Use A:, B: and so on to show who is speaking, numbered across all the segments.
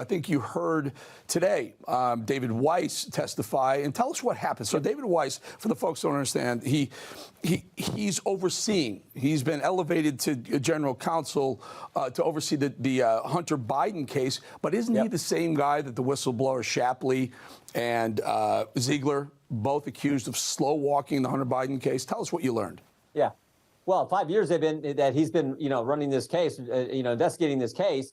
A: I think you heard today David Weiss testify, and tell us what happened. So David Weiss, for the folks who don't understand, he's overseeing. He's been elevated to general counsel to oversee the Hunter Biden case. But isn't he the same guy that the whistleblower Shapley and Ziegler both accused of slow walking the Hunter Biden case? Tell us what you learned.
B: Yeah. Well, 5 years he's been running this case, investigating this case.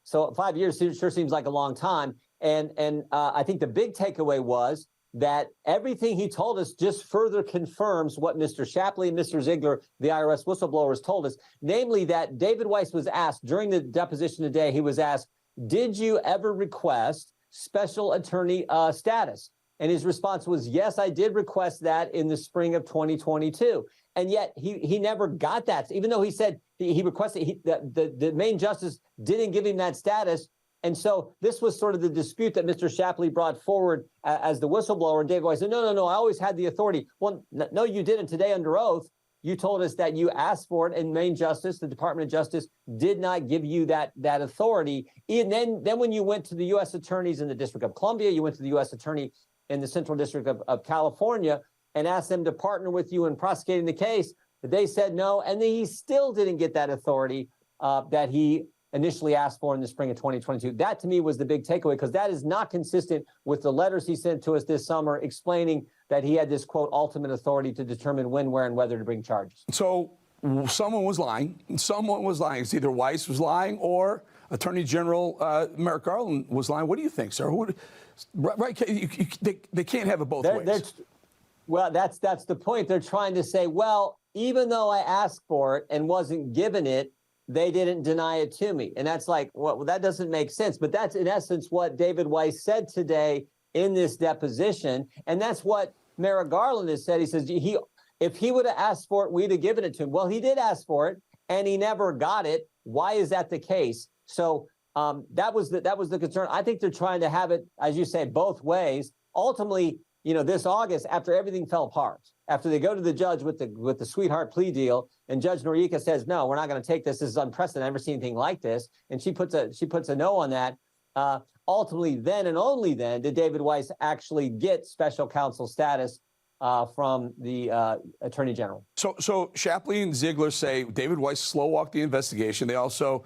B: So 5 years sure seems like a long time. And I think the big takeaway was that everything he told us just further confirms what Mr. Shapley and Mr. Ziegler, the IRS whistleblowers, told us, namely that David Weiss was asked during the deposition today, he was asked, did you ever request special attorney status? And his response was, yes, I did request that in the spring of 2022. And yet he never got that, even though he said he requested, the main justice didn't give him that status. And so this was sort of the dispute that Mr. Shapley brought forward as the whistleblower. And David Weiss said, no, I always had the authority. Well, no, you didn't. Today under oath, you told us that you asked for it, and main justice, the Department of Justice, did not give you that authority. And then when you went to the U.S. attorneys in the District of Columbia, you went to the U.S. attorney in the Central District of California and asked them to partner with you in prosecuting the case, they said no, and then he still didn't get that authority that he initially asked for in the spring of 2022. That, to me, was the big takeaway, because that is not consistent with the letters he sent to us this summer explaining that he had this, quote, ultimate authority to determine when, where, and whether to bring charges.
A: So someone was lying. Someone was lying. It's either Weiss was lying or Attorney General Merrick Garland was lying. What do you think, sir? Right? They can't have it both ways.
B: Well, that's the point. They're trying to say, well, even though I asked for it and wasn't given it, they didn't deny it to me. And that's like, well, that doesn't make sense. But that's in essence what David Weiss said today in this deposition. And that's what Merrick Garland has said. He says if he would have asked for it, we'd have given it to him. Well, he did ask for it and he never got it. Why is that the case? So that was the concern. I think they're trying to have it, as you say, both ways. Ultimately, this August, after everything fell apart, after they go to the judge with the sweetheart plea deal, and Judge Noriega says, no, we're not going to take this. This is unprecedented. I've never seen anything like this. And she puts a no on that. Ultimately, then and only then did David Weiss actually get special counsel status from the Attorney General.
A: So Shapley and Ziegler say David Weiss slow walked the investigation. They also,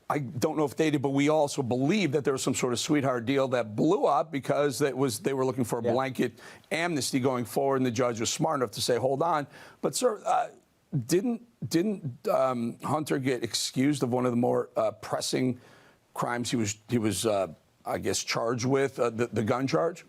A: I don't know if they did, but we also believe that there was some sort of sweetheart deal that blew up because they were looking for a blanket amnesty going forward, and the judge was smart enough to say, hold on. But sir, didn't Hunter get excused of one of the more pressing crimes he was I guess charged with, the gun charge?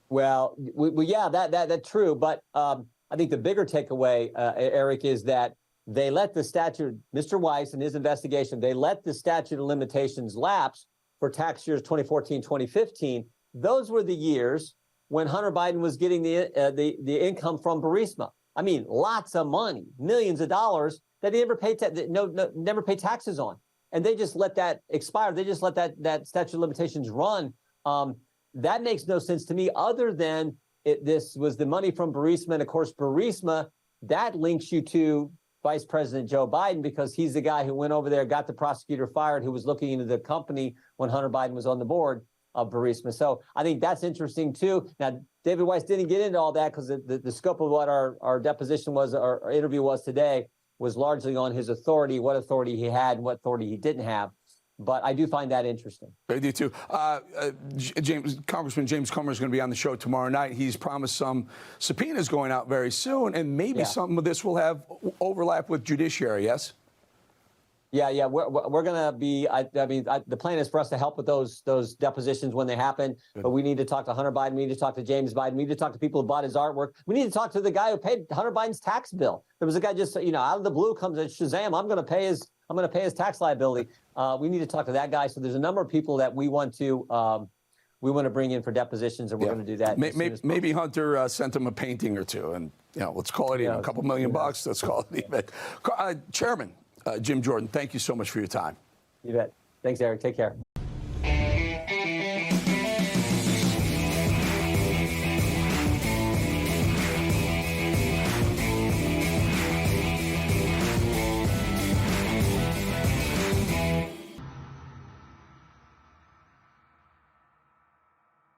B: Well, yeah, that's true. But I think the bigger takeaway, Eric, is that they let the statute, Mr. Weiss and his investigation, they let the statute of limitations lapse for tax years 2014, 2015. Those were the years when Hunter Biden was getting the income from Burisma. I mean, lots of money, millions of dollars that he never paid never paid taxes on. And they just let that expire. They just let that statute of limitations run. That makes no sense to me, other than this was the money from Burisma. And of course, Burisma, that links you to Vice President Joe Biden, because he's the guy who went over there, got the prosecutor fired, who was looking into the company when Hunter Biden was on the board of Burisma. So I think that's interesting, too. Now, David Weiss didn't get into all that because the scope of what our deposition was, our interview was today, was largely on his authority, what authority he had and what authority he didn't have. But I do find that interesting.
A: I do, too. Congressman James Comer is going to be on the show tomorrow night. He's promised some subpoenas going out very soon, and maybe some of this will have overlap with judiciary, yes?
B: Yeah. We're going to be, the plan is for us to help with those depositions when they happen. Good. But we need to talk to Hunter Biden. We need to talk to James Biden. We need to talk to people who bought his artwork. We need to talk to the guy who paid Hunter Biden's tax bill. There was a guy just, out of the blue comes at Shazam, I'm going to pay his tax liability. We need to talk to that guy. So there's a number of people that we want to bring in for depositions, and we're going to do that.
A: Maybe Hunter sent him a painting or two, and let's call it even a couple $1 million bucks. Let's call it even. Chairman Jim Jordan, thank you so much for your time.
B: You bet. Thanks, Eric. Take care.